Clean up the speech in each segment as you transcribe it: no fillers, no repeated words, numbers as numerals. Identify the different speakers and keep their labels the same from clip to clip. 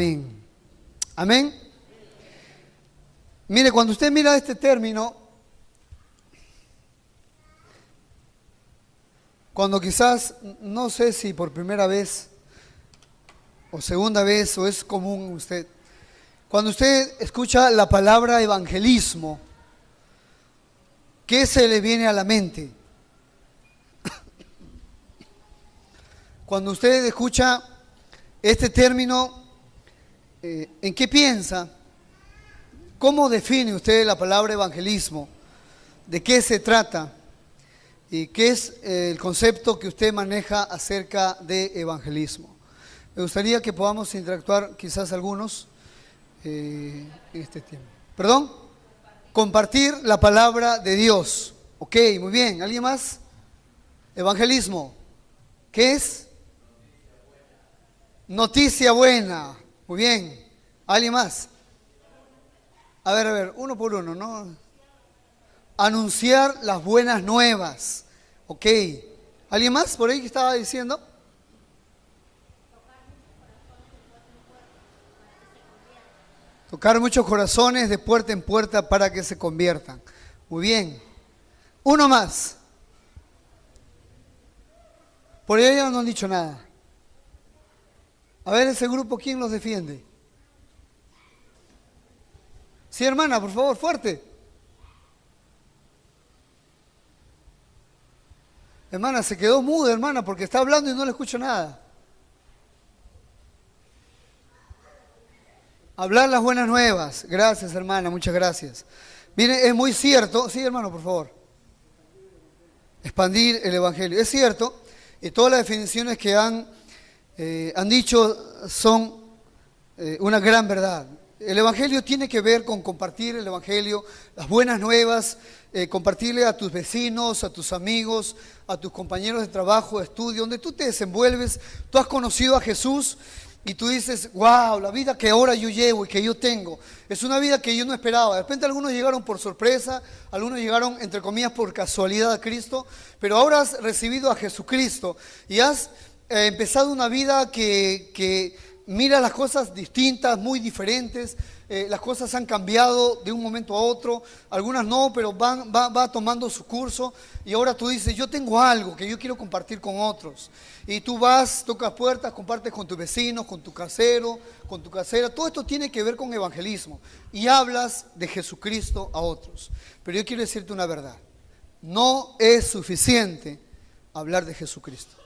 Speaker 1: Amén. Amén. Mire, cuando usted mira este término, cuando quizás, no sé si por primera vez o segunda vez o es común usted, cuando usted escucha la palabra evangelismo, ¿qué se le viene a la mente? Cuando usted escucha este término, ¿en qué piensa? ¿Cómo define usted la palabra evangelismo? ¿De qué se trata? ¿Y qué es el concepto que usted maneja acerca de evangelismo? Me gustaría que podamos interactuar quizás algunos en este tiempo. ¿Perdón? Compartir la palabra de Dios. Ok, muy bien. ¿Alguien más? Evangelismo. ¿Qué es? Noticia buena. Muy bien. ¿Alguien más? A ver, uno por uno, ¿no? Anunciar las buenas nuevas. Ok. ¿Alguien más por ahí que estaba diciendo? Tocar muchos corazones de puerta en puerta para que se conviertan. Muy bien. Uno más. Por ahí no han dicho nada. A ver, ese grupo, ¿quién los defiende? Sí, hermana, por favor, fuerte. Hermana, se quedó muda, hermana, porque está hablando y no le escucho nada. Hablar las buenas nuevas. Gracias, hermana, muchas gracias. Mire, es muy cierto. Sí, hermano, por favor. Expandir el evangelio. Es cierto, y todas las definiciones que han dicho son una gran verdad. El evangelio tiene que ver con compartir el evangelio, las buenas nuevas, compartirle a tus vecinos, a tus amigos, a tus compañeros de trabajo, de estudio, donde tú te desenvuelves. Tú has conocido a Jesús y tú dices, wow, la vida que ahora yo llevo y que yo tengo es una vida que yo no esperaba. De repente algunos llegaron por sorpresa, algunos llegaron entre comillas por casualidad a Cristo, pero ahora has recibido a Jesucristo y has empezado una vida que mira las cosas distintas, muy diferentes. Las cosas han cambiado de un momento a otro, algunas no, pero va tomando su curso. Y ahora tú dices, yo tengo algo que yo quiero compartir con otros. Y tú vas, tocas puertas, compartes con tus vecinos, con tu casero, con tu casera. Todo esto tiene que ver con evangelismo. Y hablas de Jesucristo a otros. Pero yo quiero decirte una verdad. No es suficiente hablar de Jesucristo.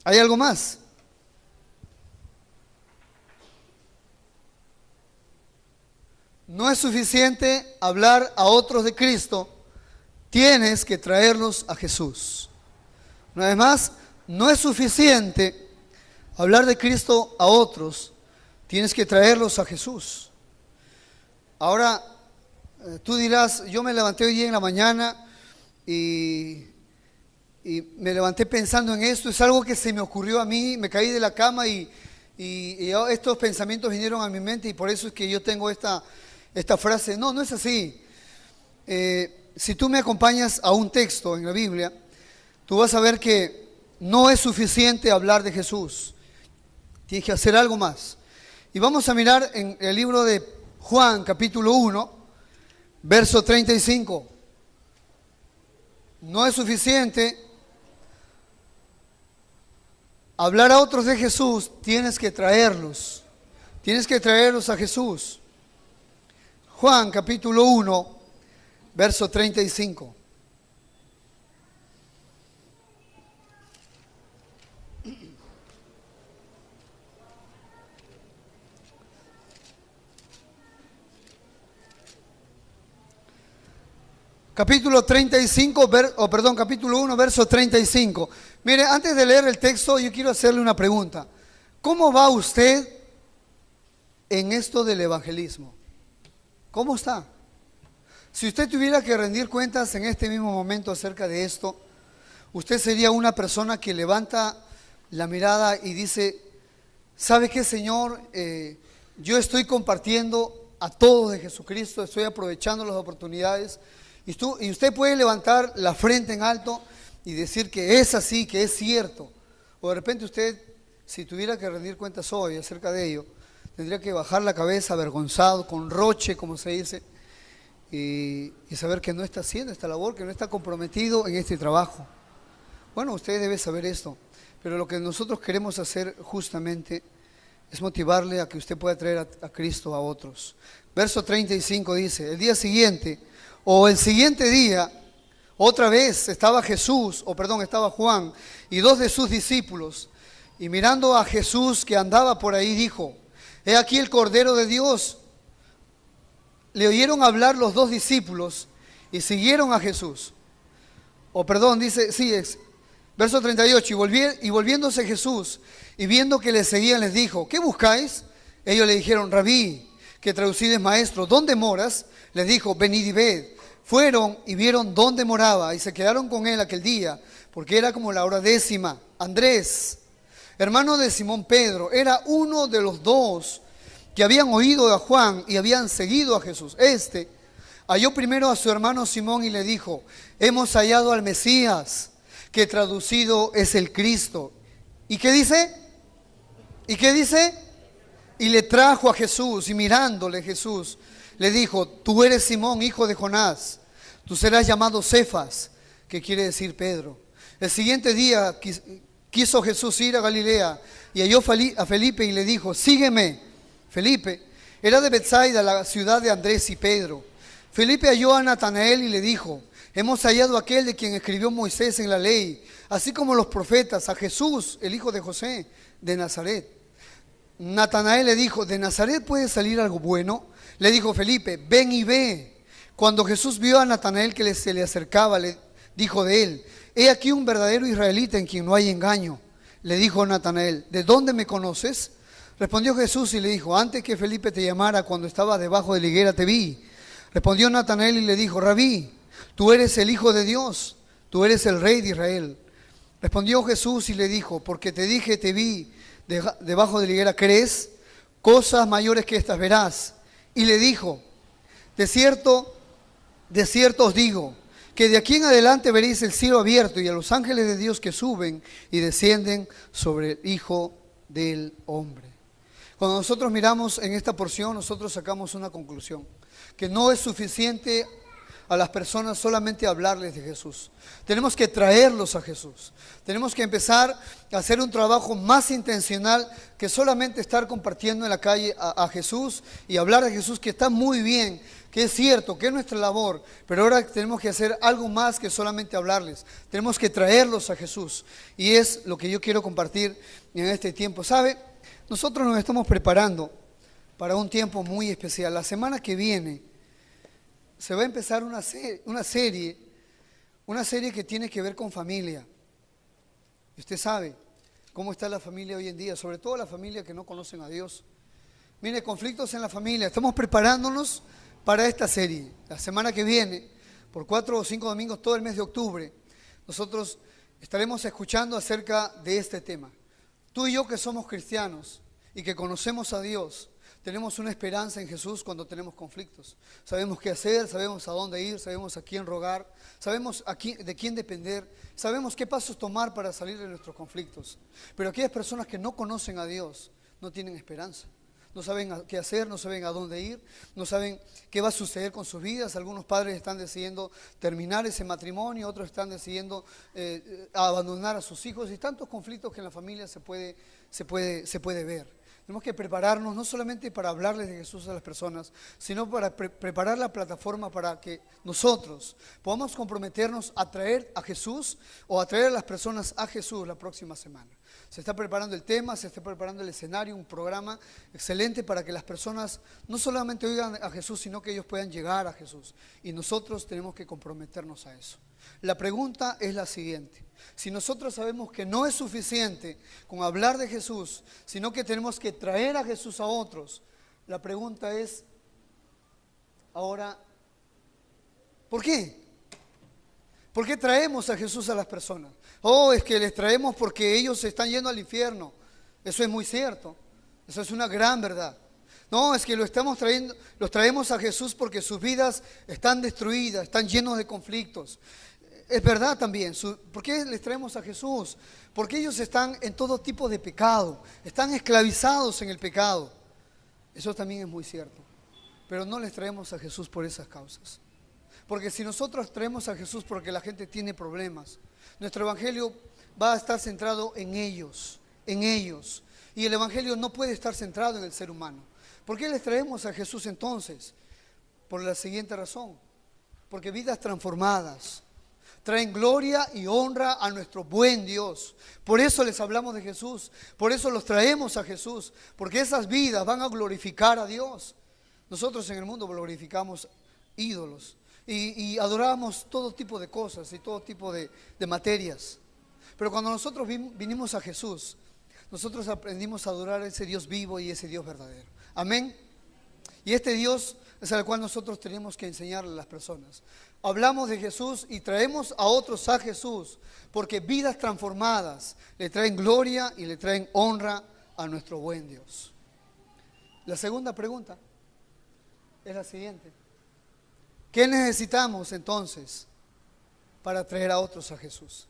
Speaker 1: ¿Hay algo más? No es suficiente hablar a otros de Cristo, tienes que traerlos a Jesús. Una vez más, no es suficiente hablar de Cristo a otros, tienes que traerlos a Jesús. Ahora, tú dirás, yo me levanté hoy día en la mañana y me levanté pensando en esto, es algo que se me ocurrió a mí, me caí de la cama y estos pensamientos vinieron a mi mente y por eso es que yo tengo esta frase. No es así. Si tú me acompañas a un texto en la Biblia, tú vas a ver que no es suficiente hablar de Jesús. Tienes que hacer algo más. Y vamos a mirar en el libro de Juan, capítulo 1, verso 35. No es suficiente hablar a otros de Jesús, tienes que traerlos. Tienes que traerlos a Jesús. Juan capítulo 1, verso 35. Capítulo 35, capítulo 1, verso 35. Mire, antes de leer el texto, yo quiero hacerle una pregunta. ¿Cómo va usted en esto del evangelismo? ¿Cómo está? Si usted tuviera que rendir cuentas en este mismo momento acerca de esto, usted sería una persona que levanta la mirada y dice, ¿sabe qué, Señor? Yo estoy compartiendo a todos de Jesucristo, estoy aprovechando las oportunidades. Y usted puede levantar la frente en alto y decir que es así, que es cierto. O de repente usted si tuviera que rendir cuentas hoy acerca de ello, tendría que bajar la cabeza avergonzado, con roche, como se dice, y saber que no está haciendo esta labor, que no está comprometido en este trabajo. Bueno, usted debe saber esto, pero lo que nosotros queremos hacer justamente es motivarle a que usted pueda traer a Cristo a otros. Verso 35 dice, el día siguiente, o el siguiente día, otra vez estaba Juan y dos de sus discípulos, y mirando a Jesús que andaba por ahí, dijo, he aquí el Cordero de Dios. Le oyeron hablar los dos discípulos y siguieron a Jesús. Verso 38, y volviéndose Jesús y viendo que le seguían, les dijo, ¿qué buscáis? Ellos le dijeron, Rabí, que traducido es maestro, ¿dónde moras? Les dijo, venid y ved. Fueron y vieron dónde moraba y se quedaron con él aquel día, porque era como la hora 10. Andrés, hermano de Simón Pedro, era uno de los dos que habían oído a Juan y habían seguido a Jesús. Este halló primero a su hermano Simón y le dijo, hemos hallado al Mesías, que traducido es el Cristo. ¿Y qué dice? ¿Y qué dice? Y le trajo a Jesús, y mirándole Jesús le dijo, tú eres Simón, hijo de Jonás, tú serás llamado Cefas, que quiere decir Pedro. El siguiente día quiso Jesús ir a Galilea y halló a Felipe y le dijo, sígueme. Felipe era de Betsaida, la ciudad de Andrés y Pedro. Felipe halló a Natanael y le dijo, hemos hallado a aquel de quien escribió Moisés en la ley, así como los profetas, a Jesús, el hijo de José, de Nazaret. Natanael le dijo, ¿de Nazaret puede salir algo bueno? Le dijo Felipe, ven y ve. Cuando Jesús vio a Natanael que se le acercaba, le dijo de él, he aquí un verdadero israelita en quien no hay engaño. Le dijo Natanael, ¿de dónde me conoces? Respondió Jesús y le dijo, antes que Felipe te llamara, cuando estaba debajo de la higuera te vi. Respondió Natanael y le dijo, Rabí, tú eres el Hijo de Dios, tú eres el Rey de Israel. Respondió Jesús y le dijo, porque te dije, te vi debajo de la higuera, ¿crees? Cosas mayores que estas verás. Y le dijo, de cierto os digo, que de aquí en adelante veréis el cielo abierto y a los ángeles de Dios que suben y descienden sobre el Hijo del Hombre. Cuando nosotros miramos en esta porción, nosotros sacamos una conclusión, que no es suficiente a las personas solamente hablarles de Jesús. Tenemos que traerlos a Jesús. Tenemos que empezar a hacer un trabajo más intencional que solamente estar compartiendo en la calle a Jesús y hablar de Jesús, que está muy bien, que es cierto, que es nuestra labor, pero ahora tenemos que hacer algo más que solamente hablarles. Tenemos que traerlos a Jesús y es lo que yo quiero compartir en este tiempo. ¿Sabe? Nosotros nos estamos preparando para un tiempo muy especial. La semana que viene se va a empezar una serie que tiene que ver con familia. Y usted sabe cómo está la familia hoy en día, sobre todo la familia que no conocen a Dios. Mire, conflictos en la familia. Estamos preparándonos para esta serie. La semana que viene, por 4 o 5 domingos, todo el mes de octubre, nosotros estaremos escuchando acerca de este tema. Tú y yo que somos cristianos y que conocemos a Dios, tenemos una esperanza en Jesús cuando tenemos conflictos. Sabemos qué hacer, sabemos a dónde ir, sabemos a quién rogar, sabemos de quién depender, sabemos qué pasos tomar para salir de nuestros conflictos. Pero aquellas personas que no conocen a Dios no tienen esperanza. No saben qué hacer, no saben a dónde ir, no saben qué va a suceder con sus vidas. Algunos padres están decidiendo terminar ese matrimonio, otros están decidiendo abandonar a sus hijos, y tantos conflictos que en la familia se puede ver. Tenemos que prepararnos no solamente para hablarles de Jesús a las personas, sino para preparar la plataforma para que nosotros podamos comprometernos a traer a Jesús o a traer a las personas a Jesús la próxima semana. Se está preparando el tema, se está preparando el escenario, un programa excelente para que las personas no solamente oigan a Jesús, sino que ellos puedan llegar a Jesús. Y nosotros tenemos que comprometernos a eso. La pregunta es la siguiente: si nosotros sabemos que no es suficiente con hablar de Jesús, sino que tenemos que traer a Jesús a otros, la pregunta es, ahora, ¿por qué? ¿Por qué traemos a Jesús a las personas? Oh, es que les traemos porque ellos se están yendo al infierno. Eso es muy cierto. Eso es una gran verdad. No, es que los traemos a Jesús porque sus vidas están destruidas, están llenos de conflictos. Es verdad también. ¿Por qué les traemos a Jesús? Porque ellos están en todo tipo de pecado, están esclavizados en el pecado. Eso también es muy cierto. Pero no les traemos a Jesús por esas causas. Porque si nosotros traemos a Jesús porque la gente tiene problemas, nuestro evangelio va a estar centrado en ellos, en ellos. Y el evangelio no puede estar centrado en el ser humano. ¿Por qué les traemos a Jesús entonces? Por la siguiente razón. Porque vidas transformadas traen gloria y honra a nuestro buen Dios. Por eso les hablamos de Jesús, por eso los traemos a Jesús, porque esas vidas van a glorificar a Dios. Nosotros en el mundo glorificamos ídolos y adoramos todo tipo de cosas y todo tipo de materias. Pero cuando nosotros vinimos a Jesús, nosotros aprendimos a adorar a ese Dios vivo y ese Dios verdadero. Amén. Y este Dios es al cual nosotros tenemos que enseñarle a las personas. Hablamos de Jesús y traemos a otros a Jesús, porque vidas transformadas le traen gloria y le traen honra a nuestro buen Dios. La segunda pregunta es la siguiente. ¿Qué necesitamos entonces para traer a otros a Jesús?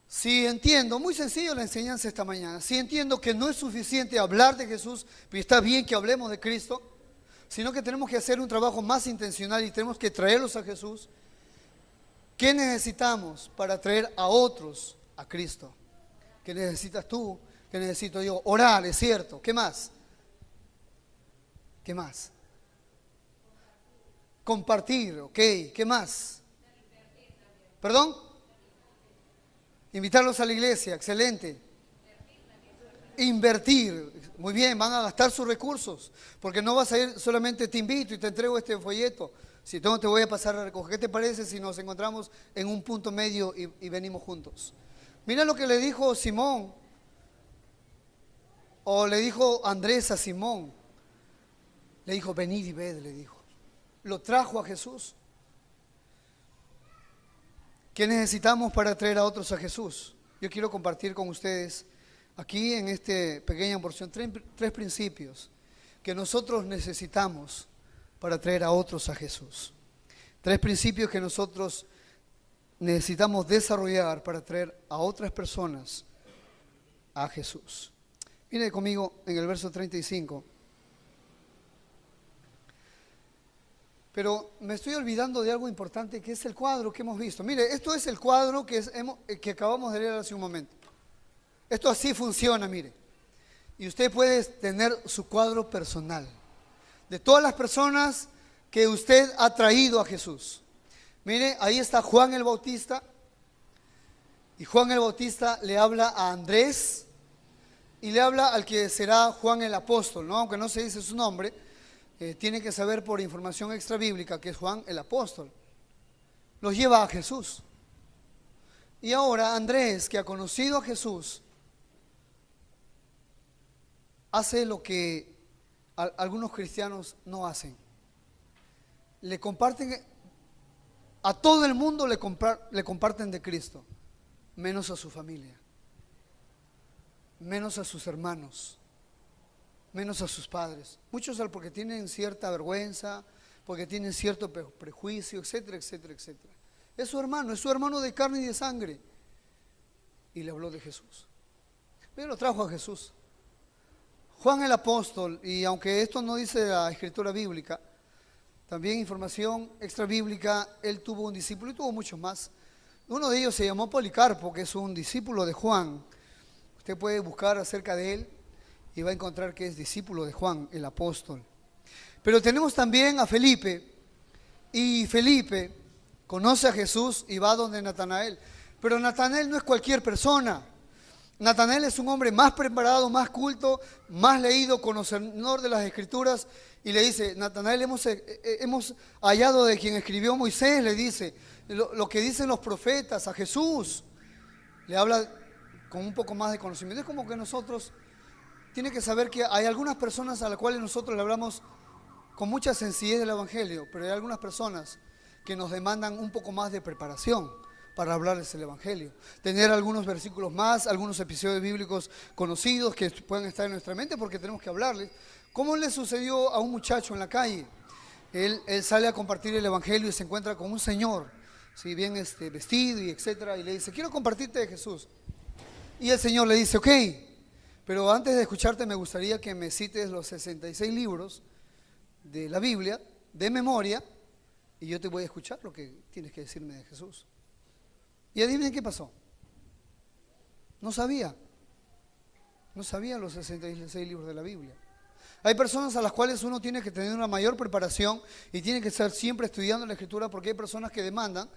Speaker 1: Si entiendo, muy sencillo la enseñanza esta mañana, si entiendo que no es suficiente hablar de Jesús, pero está bien que hablemos de Cristo, sino que tenemos que hacer un trabajo más intencional y tenemos que traerlos a Jesús. ¿Qué necesitamos para traer a otros a Cristo? ¿Qué necesitas tú? ¿Qué necesito yo? Orar, es cierto. ¿Qué más? ¿Qué más? Compartir, ok. ¿Qué más? ¿Perdón? Invitarlos a la iglesia, excelente. Invertir, muy bien, van a gastar sus recursos, porque no vas a ir solamente te invito y te entrego este folleto, si no te voy a pasar a recoger. ¿Qué te parece si nos encontramos en un punto medio y venimos juntos? Mira lo que le dijo Simón, o le dijo Andrés a Simón, le dijo venid y ved, le dijo, lo trajo a Jesús. ¿Qué necesitamos para traer a otros a Jesús? Yo quiero compartir con ustedes aquí en esta pequeña porción tres principios que nosotros necesitamos para traer a otros a Jesús. Tres principios que nosotros necesitamos desarrollar para traer a otras personas a Jesús. Mire conmigo en el verso 35. Pero me estoy olvidando de algo importante, que es el cuadro que hemos visto. Mire, esto es el cuadro que acabamos de leer hace un momento. Esto así funciona, mire. Y usted puede tener su cuadro personal de todas las personas que usted ha traído a Jesús. Mire, ahí está Juan el Bautista. Y Juan el Bautista le habla a Andrés y le habla al que será Juan el Apóstol, ¿no? Aunque no se dice su nombre, tiene que saber por información extra bíblica que es Juan el Apóstol. Los lleva a Jesús. Y ahora Andrés, que ha conocido a Jesús, hace lo que algunos cristianos no hacen. Le comparten, a todo el mundo le comparten de Cristo, menos a su familia, menos a sus hermanos, menos a sus padres. Muchos porque tienen cierta vergüenza, porque tienen cierto prejuicio, etcétera, etcétera, etcétera. Es su hermano de carne y de sangre. Y le habló de Jesús. Pero lo trajo a Jesús. Juan el Apóstol, y aunque esto no dice la escritura bíblica, también información extra bíblica, él tuvo un discípulo y tuvo muchos más. Uno de ellos se llamó Policarpo, que es un discípulo de Juan. Usted puede buscar acerca de él y va a encontrar que es discípulo de Juan el Apóstol. Pero tenemos también a Felipe, y Felipe conoce a Jesús y va donde Natanael. Pero Natanael no es cualquier persona. Natanael es un hombre más preparado, más culto, más leído, conocedor de las Escrituras, y le dice, Natanael, hemos hallado de quien escribió Moisés, le dice, lo que dicen los profetas, a Jesús. Le habla con un poco más de conocimiento. Es como que nosotros, tiene que saber que hay algunas personas a las cuales nosotros le hablamos con mucha sencillez del Evangelio, pero hay algunas personas que nos demandan un poco más de preparación para hablarles el Evangelio. Tener algunos versículos más, algunos episodios bíblicos conocidos que puedan estar en nuestra mente porque tenemos que hablarles. ¿Cómo le sucedió a un muchacho en la calle? Él sale a compartir el Evangelio y se encuentra con un señor ¿sí? Bien vestido y etcétera, y le dice, quiero compartirte de Jesús. Y el Señor le dice, ok, pero antes de escucharte me gustaría que me cites los 66 libros de la Biblia de memoria y yo te voy a escuchar lo que tienes que decirme de Jesús. Y adivinen qué pasó. No sabía los 66 libros de la Biblia. Hay personas a las cuales uno tiene que tener una mayor preparación y tiene que estar siempre estudiando la Escritura, porque hay personas que demandan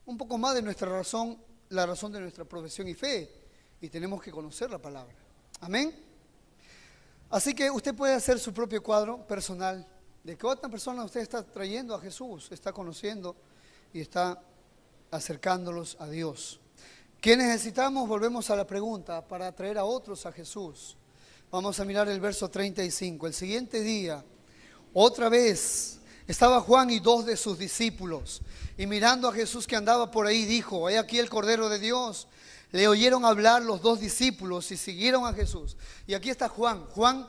Speaker 1: un poco más de nuestra razón, la razón de nuestra profesión y fe, y tenemos que conocer la palabra. Amén. Así que usted puede hacer su propio cuadro personal de qué otra persona usted está trayendo a Jesús, está conociendo y está acercándolos a Dios. ¿Qué necesitamos? Volvemos a la pregunta, para atraer a otros a Jesús. Vamos a mirar el verso 35. El siguiente día, otra vez, estaba Juan y 2 de sus discípulos, y mirando a Jesús que andaba por ahí, dijo, he aquí el Cordero de Dios. Le oyeron hablar los 2 discípulos y siguieron a Jesús. Y aquí está Juan. Juan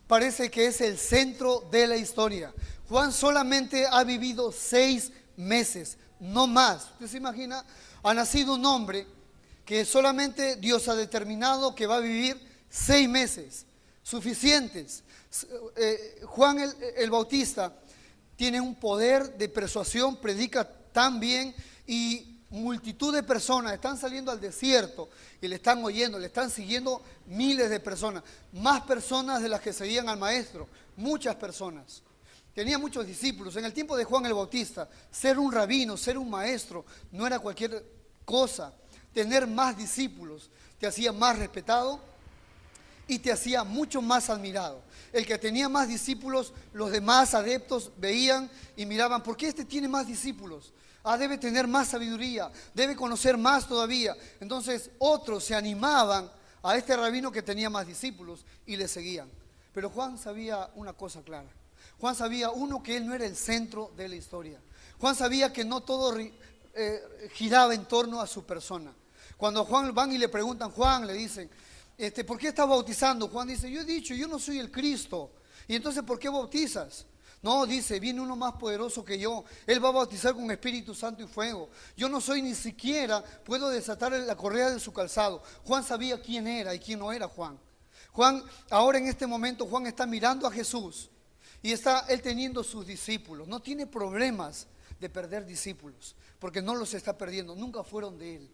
Speaker 1: parece que es el centro de la historia. Juan solamente ha vivido 6 meses, no más. ¿Usted se imagina? Ha nacido un hombre que solamente Dios ha determinado que va a vivir 6 meses, suficientes. Juan el Bautista tiene un poder de persuasión, predica tan bien, y multitud de personas están saliendo al desierto y le están oyendo, le están siguiendo miles de personas, más personas de las que seguían al maestro, muchas personas. Tenía muchos discípulos. En el tiempo de Juan el Bautista, ser un rabino, ser un maestro, no era cualquier cosa. Tener más discípulos te hacía más respetado y te hacía mucho más admirado. El que tenía más discípulos, los demás adeptos veían y miraban, ¿por qué este tiene más discípulos? Debe tener más sabiduría, debe conocer más todavía. Entonces otros se animaban a este rabino que tenía más discípulos y le seguían. Pero Juan sabía una cosa clara. Juan sabía, uno, que él no era el centro de la historia. Juan sabía que no todo giraba en torno a su persona. Cuando a Juan van y le preguntan, Juan, le dicen, ¿por qué estás bautizando? Juan dice, yo he dicho, yo no soy el Cristo. Y entonces, ¿por qué bautizas? No, dice, viene uno más poderoso que yo. Él va a bautizar con Espíritu Santo y fuego. Yo no soy, ni siquiera puedo desatar la correa de su calzado. Juan sabía quién era y quién no era Juan. Juan, ahora en este momento, Juan está mirando a Jesús y está él teniendo sus discípulos. No tiene problemas de perder discípulos, porque no los está perdiendo, nunca fueron de él.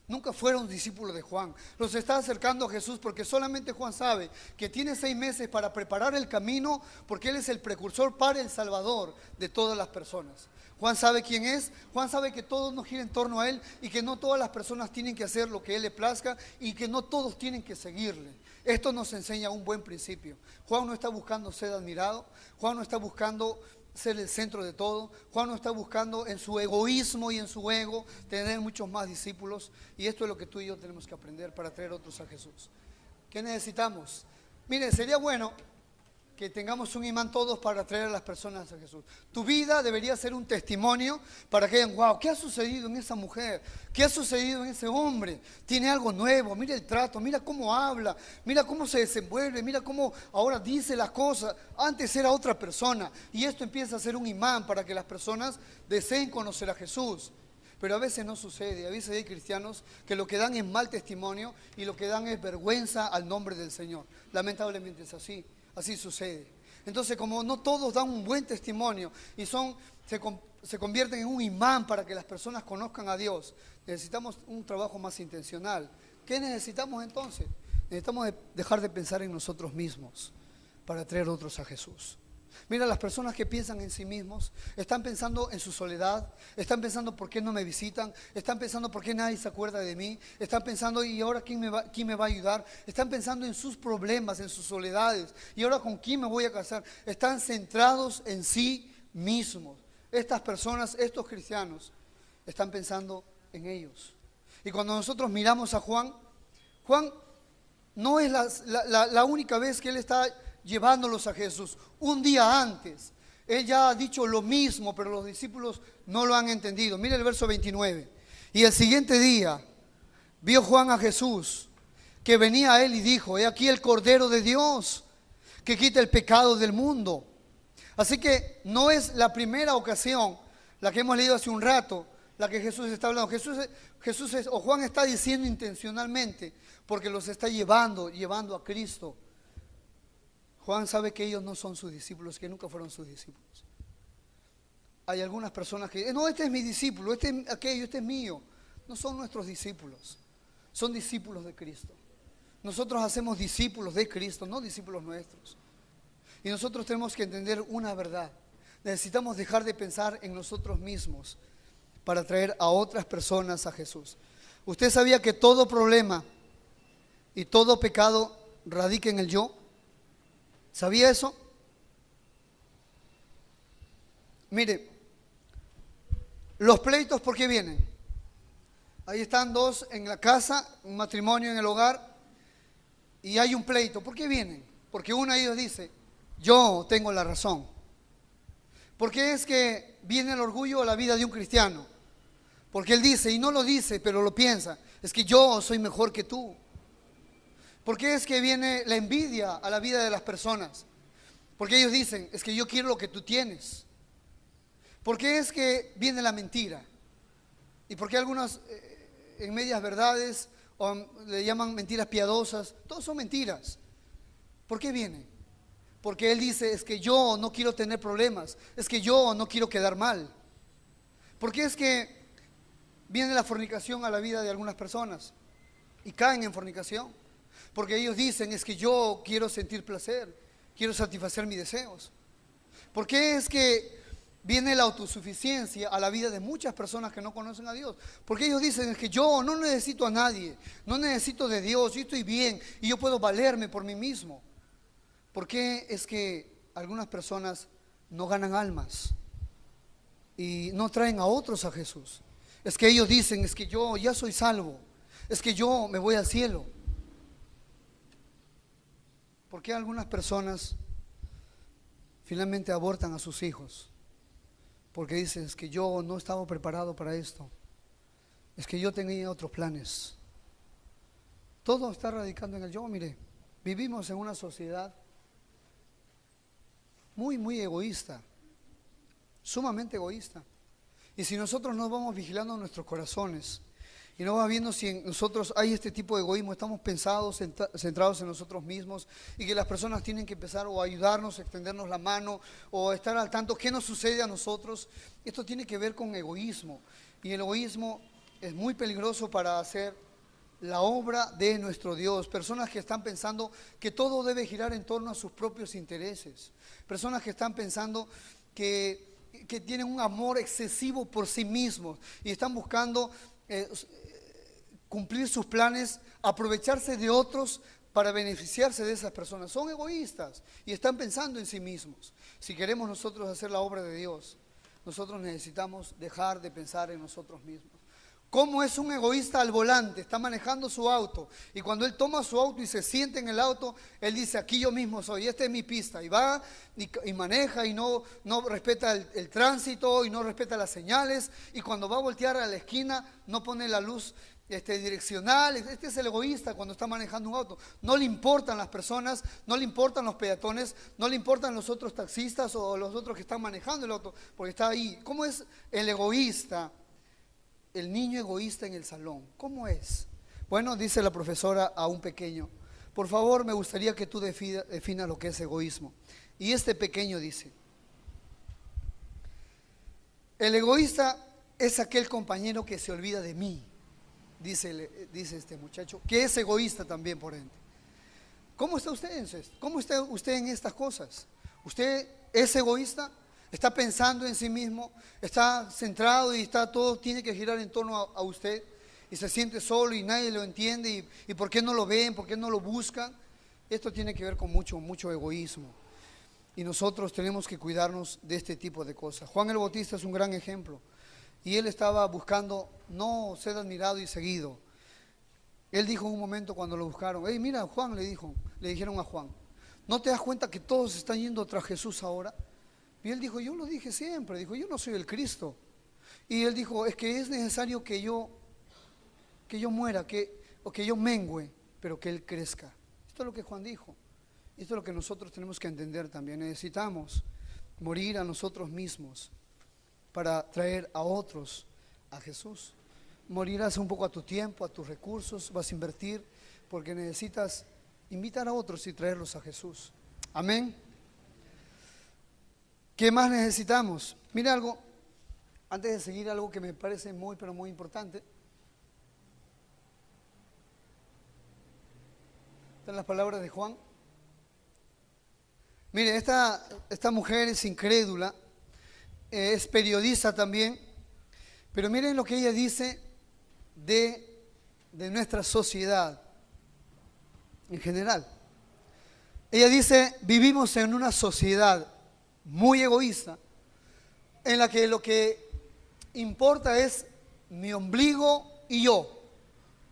Speaker 1: Nunca fueron discípulos de Juan. Los está acercando a Jesús porque solamente Juan sabe que tiene 6 meses para preparar el camino, porque él es el precursor para el Salvador de todas las personas. Juan sabe quién es, Juan sabe que todo no gira en torno a él y que no todas las personas tienen que hacer lo que él le plazca y que no todos tienen que seguirle. Esto nos enseña un buen principio. Juan no está buscando ser admirado, Juan no está buscando ser el centro de todo. Juan no está buscando en su egoísmo y en su ego tener muchos más discípulos, y esto es lo que tú y yo tenemos que aprender para traer otros a Jesús. ¿Qué necesitamos? Miren, sería bueno que tengamos un imán todos para traer a las personas a Jesús. Tu vida debería ser un testimonio para que digan, wow, ¿qué ha sucedido en esa mujer? ¿Qué ha sucedido en ese hombre? Tiene algo nuevo, mira el trato, mira cómo habla, mira cómo se desenvuelve, mira cómo ahora dice las cosas. Antes era otra persona, y esto empieza a ser un imán para que las personas deseen conocer a Jesús. Pero a veces no sucede. A veces hay cristianos que lo que dan es mal testimonio y lo que dan es vergüenza al nombre del Señor. Lamentablemente es así. Así sucede. Entonces, como no todos dan un buen testimonio y se convierten en un imán para que las personas conozcan a Dios, necesitamos un trabajo más intencional. ¿Qué necesitamos entonces? Necesitamos dejar de pensar en nosotros mismos para traer otros a Jesús. Mira, las personas que piensan en sí mismos están pensando en su soledad, están pensando por qué no me visitan, están pensando por qué nadie se acuerda de mí, están pensando y ahora quién me va a ayudar, están pensando en sus problemas, en sus soledades, y ahora con quién me voy a casar. Están centrados en sí mismos. Estas personas, estos cristianos, están pensando en ellos. Y cuando nosotros miramos a Juan no es la única vez que él está llevándolos a Jesús. Un día antes, él ya ha dicho lo mismo, pero los discípulos no lo han entendido. Mira el verso 29. Y el siguiente día vio Juan a Jesús, que venía a él y dijo, he aquí el Cordero de Dios, que quita el pecado del mundo. Así que no es la primera ocasión, la que hemos leído hace un rato, la que Jesús está hablando. O Juan está diciendo intencionalmente, porque los está llevando a Cristo. Juan sabe que ellos no son sus discípulos, que nunca fueron sus discípulos. Hay algunas personas que, no, este es mi discípulo, este es aquello, este es mío. No son nuestros discípulos, son discípulos de Cristo. Nosotros hacemos discípulos de Cristo, no discípulos nuestros. Y nosotros tenemos que entender una verdad. Necesitamos dejar de pensar en nosotros mismos para traer a otras personas a Jesús. ¿Usted sabía que todo problema y todo pecado radica en el yo? ¿Sabía eso? Mire, los pleitos, ¿por qué vienen? Ahí están dos en la casa, un matrimonio en el hogar, y hay un pleito. ¿Por qué vienen? Porque uno de ellos dice, yo tengo la razón. ¿Por qué es que viene el orgullo a la vida de un cristiano? Porque él dice, y no lo dice, pero lo piensa, es que yo soy mejor que tú. ¿Por qué es que viene la envidia a la vida de las personas? Porque ellos dicen, es que yo quiero lo que tú tienes. ¿Por qué es que viene la mentira? ¿Y por qué algunas en medias verdades o le llaman mentiras piadosas? Todos son mentiras. ¿Por qué viene? Porque él dice, es que yo no quiero tener problemas, es que yo no quiero quedar mal. ¿Por qué es que viene la fornicación a la vida de algunas personas y caen en fornicación? Porque ellos dicen, es que yo quiero sentir placer, quiero satisfacer mis deseos. ¿Por qué es que viene la autosuficiencia a la vida de muchas personas que no conocen a Dios? Porque ellos dicen, es que yo no necesito a nadie, no necesito de Dios, yo estoy bien y yo puedo valerme por mí mismo. ¿Por qué es que algunas personas no ganan almas y no traen a otros a Jesús? Es que ellos dicen, es que yo ya soy salvo, es que yo me voy al cielo. ¿Por qué algunas personas finalmente abortan a sus hijos? Porque dicen, es que yo no estaba preparado para esto, es que yo tenía otros planes. Todo está radicando en el yo. Mire, vivimos en una sociedad muy egoísta, sumamente egoísta. Y si nosotros no vamos vigilando nuestros corazones y no vamos viendo si en nosotros hay este tipo de egoísmo, estamos pensados, centrados en nosotros mismos, y que las personas tienen que empezar o a ayudarnos, a extendernos la mano o estar al tanto qué nos sucede a nosotros, esto tiene que ver con egoísmo. Y el egoísmo es muy peligroso para hacer la obra de nuestro Dios. Personas que están pensando que todo debe girar en torno a sus propios intereses. Personas que están pensando que tienen un amor excesivo por sí mismos y están buscando cumplir sus planes, aprovecharse de otros para beneficiarse de esas personas. Son egoístas y están pensando en sí mismos. Si queremos nosotros hacer la obra de Dios, nosotros necesitamos dejar de pensar en nosotros mismos. ¿Cómo es un egoísta al volante? Está manejando su auto y cuando él toma su auto y se siente en el auto, él dice, aquí yo mismo soy, esta es mi pista, y va y maneja y no respeta el tránsito y no respeta las señales, y cuando va a voltear a la esquina no pone la luz direccional. Este es el egoísta cuando está manejando un auto. No le importan las personas, no le importan los peatones, no le importan los otros taxistas o los otros que están manejando el auto, porque está ahí. ¿Cómo es el egoísta? El niño egoísta en el salón, ¿cómo es? Bueno, dice la profesora a un pequeño, por favor, me gustaría que tú definas lo que es egoísmo. Y este pequeño dice, el egoísta es aquel compañero que se olvida de mí, dice este muchacho, que es egoísta también por ende. ¿Cómo está usted en esto? ¿Cómo está usted en estas cosas? ¿Usted es egoísta? ¿Está pensando en sí mismo? ¿Está centrado y todo tiene que girar en torno a usted? Y se siente solo y nadie lo entiende. ¿Y por qué no lo ven? ¿Por qué no lo buscan? Esto tiene que ver con mucho egoísmo. Y nosotros tenemos que cuidarnos de este tipo de cosas. Juan el Bautista es un gran ejemplo. Y él estaba buscando no ser admirado y seguido. Él dijo en un momento cuando lo buscaron, hey, mira, Juan, le dijeron a Juan, ¿no te das cuenta que todos están yendo tras Jesús ahora? Y él dijo, yo lo dije siempre, dijo, yo no soy el Cristo. Y él dijo, es que es necesario que yo muera, o que yo mengüe, pero que Él crezca. Esto es lo que Juan dijo. Esto es lo que nosotros tenemos que entender también. Necesitamos morir a nosotros mismos para traer a otros a Jesús. Morirás un poco a tu tiempo, a tus recursos, vas a invertir porque necesitas invitar a otros y traerlos a Jesús. Amén. ¿Qué más necesitamos? Mira algo, antes de seguir, algo que me parece muy, pero muy importante. Están las palabras de Juan. Mire, esta mujer es incrédula, es periodista también, pero miren lo que ella dice de nuestra sociedad en general. Ella dice: vivimos en una sociedad muy egoísta, en la que lo que importa es mi ombligo y yo.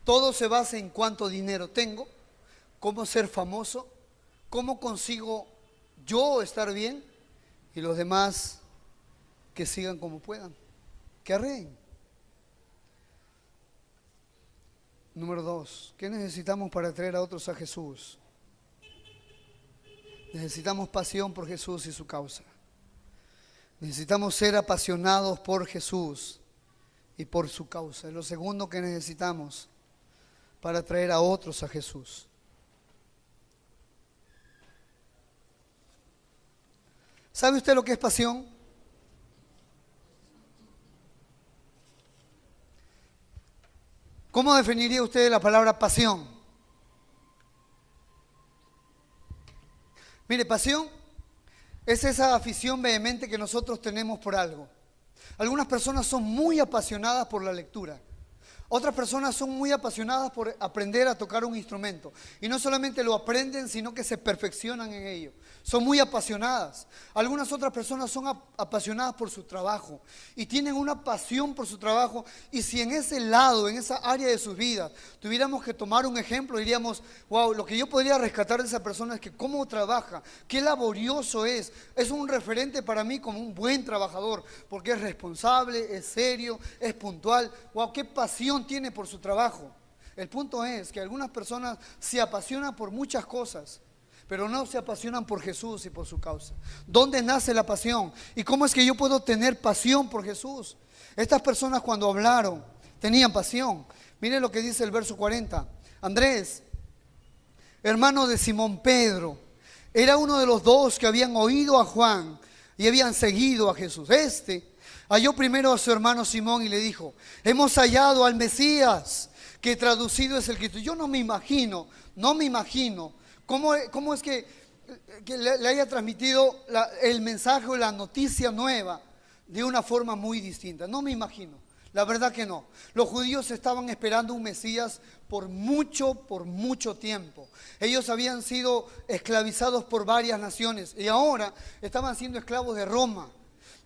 Speaker 1: Todo se basa en cuánto dinero tengo, cómo ser famoso, cómo consigo yo estar bien, y los demás que sigan como puedan, que arreen. Número 2, ¿qué necesitamos para traer a otros a Jesús? Necesitamos pasión por Jesús y su causa. Necesitamos ser apasionados por Jesús y por su causa. Es lo segundo que necesitamos para traer a otros a Jesús. ¿Sabe usted lo que es pasión? ¿Cómo definiría usted la palabra pasión? Mire, pasión es esa afición vehemente que nosotros tenemos por algo. Algunas personas son muy apasionadas por la lectura. Otras personas son muy apasionadas por aprender a tocar un instrumento. Y no solamente lo aprenden, sino que se perfeccionan en ello. Son muy apasionadas. Algunas otras personas son apasionadas por su trabajo y tienen una pasión por su trabajo. Y si en ese lado, en esa área de sus vidas, tuviéramos que tomar un ejemplo, diríamos: wow, lo que yo podría rescatar de esa persona es que cómo trabaja, qué laborioso es un referente para mí como un buen trabajador, porque es responsable, es serio, es puntual. Wow, qué pasión tiene por su trabajo. El punto es que algunas personas se apasionan por muchas cosas, pero no se apasionan por Jesús y por su causa. ¿Dónde nace la pasión? ¿Y cómo es que yo puedo tener pasión por Jesús? Estas personas, cuando hablaron, tenían pasión. Miren lo que dice el verso 40. Andrés, hermano de Simón Pedro, era uno de los dos que habían oído a Juan y habían seguido a Jesús. Halló primero a su hermano Simón y le dijo: hemos hallado al Mesías, que traducido es el Cristo. Yo no me imagino cómo es que le haya transmitido el mensaje o la noticia nueva de una forma muy distinta. No me imagino, la verdad que no. Los judíos estaban esperando un Mesías por mucho tiempo. Ellos habían sido esclavizados por varias naciones y ahora estaban siendo esclavos de Roma.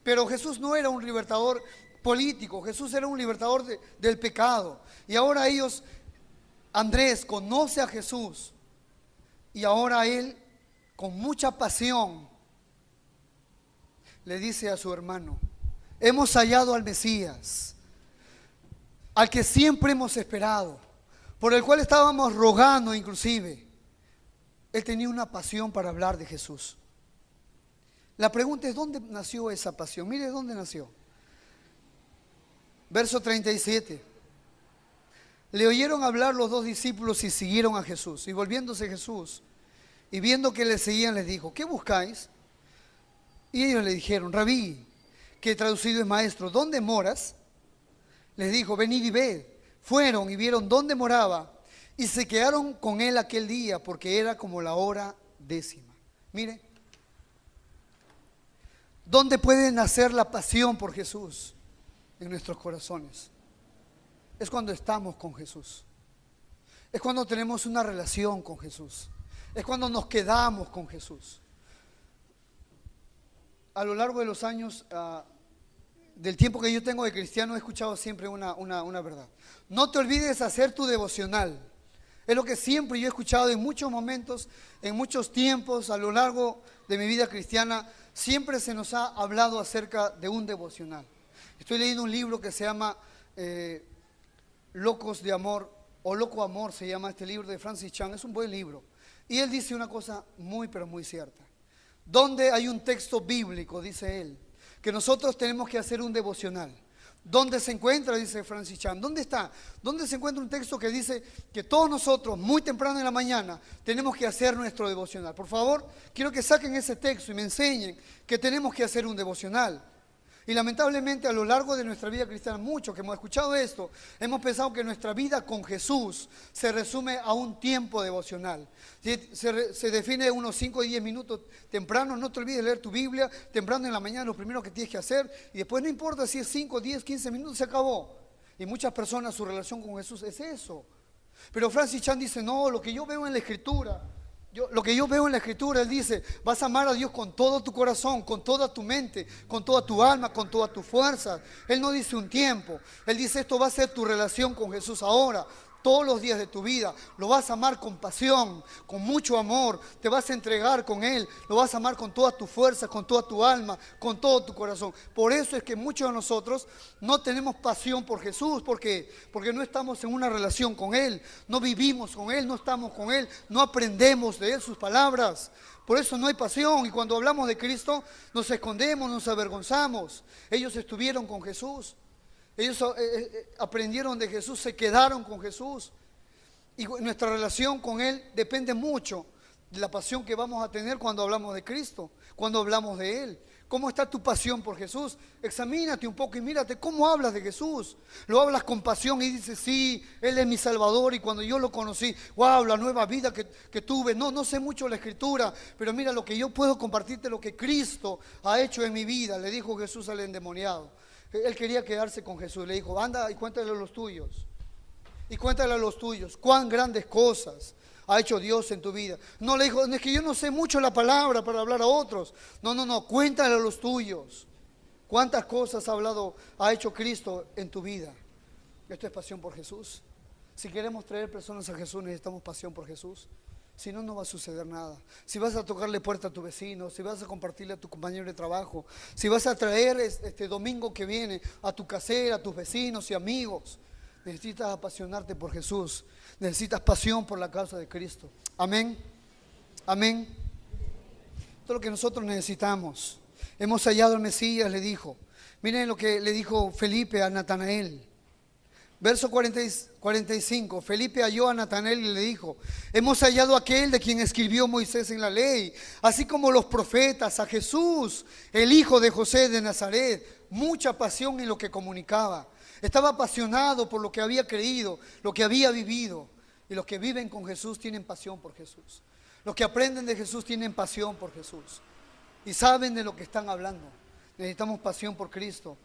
Speaker 1: Pero Jesús no era un libertador político, Jesús era un libertador del pecado. Y ahora Andrés conoce a Jesús y ahora él, con mucha pasión, le dice a su hermano: hemos hallado al Mesías, al que siempre hemos esperado, por el cual estábamos rogando inclusive. Él tenía una pasión para hablar de Jesús. La pregunta es: ¿dónde nació esa pasión? Mire dónde nació. Verso 37. Le oyeron hablar los dos discípulos y siguieron a Jesús. Y volviéndose Jesús y viendo que le seguían, les dijo: ¿qué buscáis? Y ellos le dijeron: Rabí, que traducido es maestro, ¿dónde moras? Les dijo: venid y ved. Fueron y vieron dónde moraba y se quedaron con él aquel día, porque era como la hora 10. Mire, ¿dónde puede nacer la pasión por Jesús? En nuestros corazones. Es cuando estamos con Jesús. Es cuando tenemos una relación con Jesús. Es cuando nos quedamos con Jesús. A lo largo de los años, del tiempo que yo tengo de cristiano, he escuchado siempre una verdad. No te olvides hacer tu devocional. Es lo que siempre yo he escuchado en muchos momentos, en muchos tiempos, a lo largo de mi vida cristiana. Siempre se nos ha hablado acerca de un devocional. Estoy leyendo un libro que se llama Locos de Amor, o Loco Amor se llama este libro, de Francis Chan. Es un buen libro. Y él dice una cosa muy, pero muy cierta. Donde hay un texto bíblico, dice él, que nosotros tenemos que hacer un devocional. ¿Dónde se encuentra? Dice Francis Chan. ¿Dónde está? ¿Dónde se encuentra un texto que dice que todos nosotros, muy temprano en la mañana, tenemos que hacer nuestro devocional? Por favor, quiero que saquen ese texto y me enseñen que tenemos que hacer un devocional. Y lamentablemente a lo largo de nuestra vida cristiana, muchos que hemos escuchado esto, hemos pensado que nuestra vida con Jesús se resume a un tiempo devocional. Se define unos 5 o 10 minutos temprano, no te olvides leer tu Biblia, temprano en la mañana lo primero que tienes que hacer, y después no importa si es 5, 10, 15 minutos, se acabó. Y muchas personas, su relación con Jesús es eso. Pero Francis Chan dice, no, lo que yo veo en la Escritura, lo que yo veo en la Escritura, él dice, vas a amar a Dios con todo tu corazón, con toda tu mente, con toda tu alma, con toda tu fuerza. Él no dice un tiempo, él dice, esto va a ser tu relación con Jesús ahora. Todos los días de tu vida lo vas a amar con pasión, con mucho amor, te vas a entregar con Él, lo vas a amar con toda tu fuerza, con toda tu alma, con todo tu corazón. Por eso es que muchos de nosotros no tenemos pasión por Jesús, porque no estamos en una relación con Él, no vivimos con Él, no estamos con Él, no aprendemos de Él sus palabras. Por eso no hay pasión, y cuando hablamos de Cristo nos escondemos, nos avergonzamos. Ellos estuvieron con Jesús. Ellos aprendieron de Jesús, se quedaron con Jesús. Y nuestra relación con Él depende mucho de la pasión que vamos a tener cuando hablamos de Cristo, cuando hablamos de Él. ¿Cómo está tu pasión por Jesús? Examínate un poco y mírate cómo hablas de Jesús. Lo hablas con pasión y dices, sí, Él es mi Salvador, y cuando yo lo conocí, wow, la nueva vida que tuve. No sé mucho la Escritura, pero mira lo que yo puedo compartirte, lo que Cristo ha hecho en mi vida, le dijo Jesús al endemoniado. Él quería quedarse con Jesús. Le dijo, anda y cuéntale a los tuyos. Y cuéntale a los tuyos cuán grandes cosas ha hecho Dios en tu vida. No le dijo, es que yo no sé mucho la palabra para hablar a otros. No, cuéntale a los tuyos. Cuántas cosas ha hecho Cristo en tu vida. Esto es pasión por Jesús. Si queremos traer personas a Jesús, necesitamos pasión por Jesús. Si no, no va a suceder nada. Si vas a tocarle puerta a tu vecino, si vas a compartirle a tu compañero de trabajo, si vas a traer este domingo que viene a tu casera, a tus vecinos y amigos, necesitas apasionarte por Jesús. Necesitas pasión por la causa de Cristo. Amén. Amén. Esto es lo que nosotros necesitamos. Hemos hallado al Mesías, le dijo. Miren lo que le dijo Felipe a Natanael. Verso 45, Felipe halló a Natanael y le dijo, hemos hallado a aquel de quien escribió Moisés en la ley, así como los profetas, a Jesús, el hijo de José de Nazaret. Mucha pasión en lo que comunicaba. Estaba apasionado por lo que había creído, lo que había vivido. Y los que viven con Jesús tienen pasión por Jesús. Los que aprenden de Jesús tienen pasión por Jesús. Y saben de lo que están hablando. Necesitamos pasión por Cristo.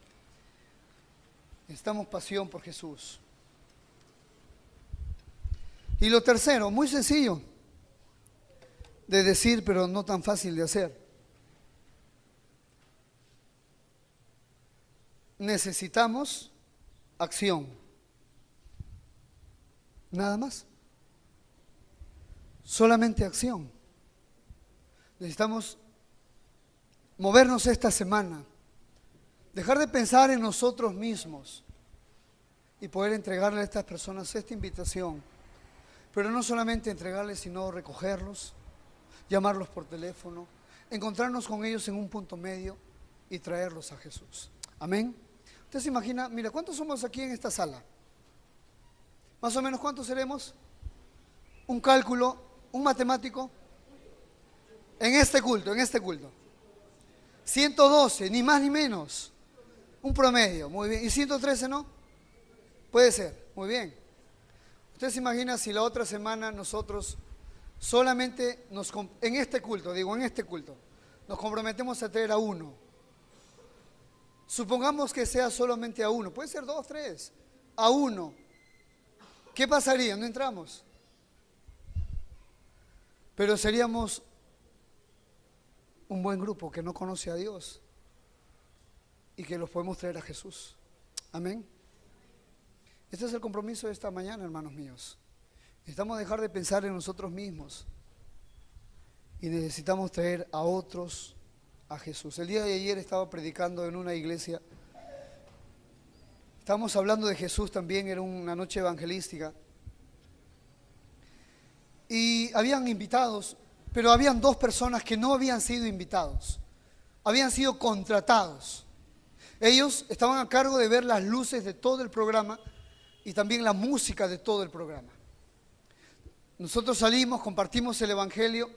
Speaker 1: Necesitamos pasión por Jesús. Y lo tercero, muy sencillo de decir, pero no tan fácil de hacer. Necesitamos acción. Nada más. Solamente acción. Necesitamos movernos esta semana. Dejar de pensar en nosotros mismos y poder entregarle a estas personas esta invitación. Pero no solamente entregarles, sino recogerlos, llamarlos por teléfono, encontrarnos con ellos en un punto medio y traerlos a Jesús. Amén. Usted se imagina, mira, ¿cuántos somos aquí en esta sala? Más o menos, ¿cuántos seremos? Un cálculo, un matemático. En este culto. 112, ni más ni menos. Un promedio, muy bien. ¿Y 113 no? Puede ser, muy bien. Usted se imagina si la otra semana nosotros solamente en este culto, nos comprometemos a traer a uno. Supongamos que sea solamente a uno, puede ser 2, 3, a uno. ¿Qué pasaría? No entramos. Pero seríamos un buen grupo que no conoce a Dios y que los podemos traer a Jesús. Amén. Este es el compromiso de esta mañana, hermanos míos. Necesitamos dejar de pensar en nosotros mismos y necesitamos traer a otros a Jesús. El día de ayer estaba predicando en una iglesia. Estábamos hablando de Jesús también, era una noche evangelística. Y habían invitados, pero habían 2 personas que no habían sido invitados, habían sido contratados. Ellos estaban a cargo de ver las luces de todo el programa y también la música de todo el programa. Nosotros salimos, compartimos el evangelio,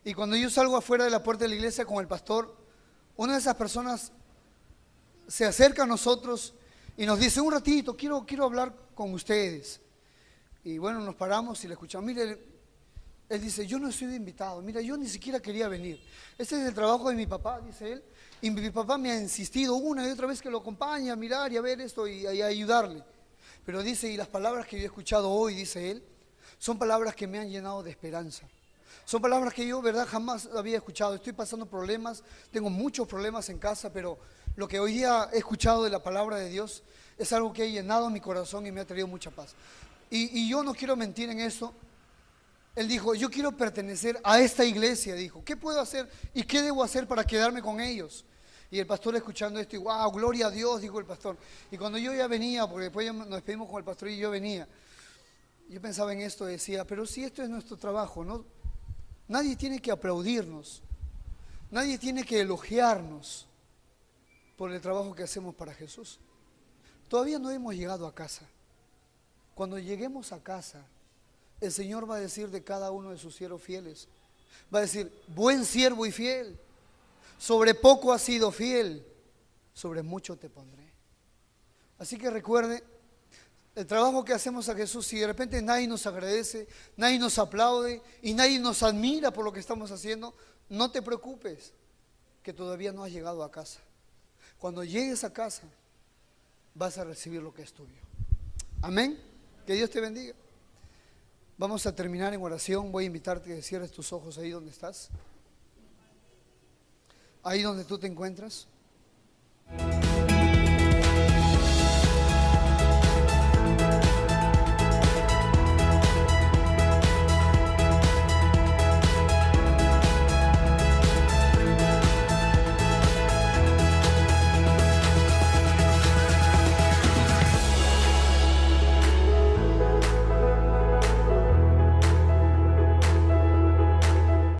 Speaker 1: y cuando yo salgo afuera de la puerta de la iglesia con el pastor, una de esas personas se acerca a nosotros y nos dice: un ratito, quiero hablar con ustedes. Y bueno, nos paramos y le escuchamos. Mire, él dice: yo no soy invitado, mira, yo ni siquiera quería venir. Este es el trabajo de mi papá, dice él, y mi papá me ha insistido una y otra vez que lo acompañe a mirar y a ver esto y a ayudarle. Pero dice, y las palabras que yo he escuchado hoy, dice él, son palabras que me han llenado de esperanza. Son palabras que yo, verdad, jamás había escuchado. Estoy pasando problemas, tengo muchos problemas en casa, pero lo que hoy día he escuchado de la palabra de Dios es algo que ha llenado mi corazón y me ha traído mucha paz. Y yo no quiero mentir en eso. Él dijo: yo quiero pertenecer a esta iglesia, dijo. ¿Qué puedo hacer y qué debo hacer para quedarme con ellos? Y el pastor, escuchando esto, y wow, gloria a Dios, dijo el pastor. Y cuando yo ya venía, porque después ya nos despedimos con el pastor y yo venía, yo pensaba en esto, decía: pero si esto es nuestro trabajo, ¿no? Nadie tiene que aplaudirnos, nadie tiene que elogiarnos por el trabajo que hacemos para Jesús. Todavía no hemos llegado a casa. Cuando lleguemos a casa, el Señor va a decir de cada uno de sus siervos fieles, va a decir: buen siervo y fiel, sobre poco has sido fiel, sobre mucho te pondré. Así que recuerde, el trabajo que hacemos a Jesús, si de repente nadie nos agradece, nadie nos aplaude y nadie nos admira por lo que estamos haciendo, no te preocupes, que todavía no has llegado a casa. Cuando llegues a casa, vas a recibir lo que es tuyo. Amén. Que Dios te bendiga. Vamos a terminar en oración. Voy a invitarte a que cierres tus ojos ahí donde estás, ahí donde tú te encuentras.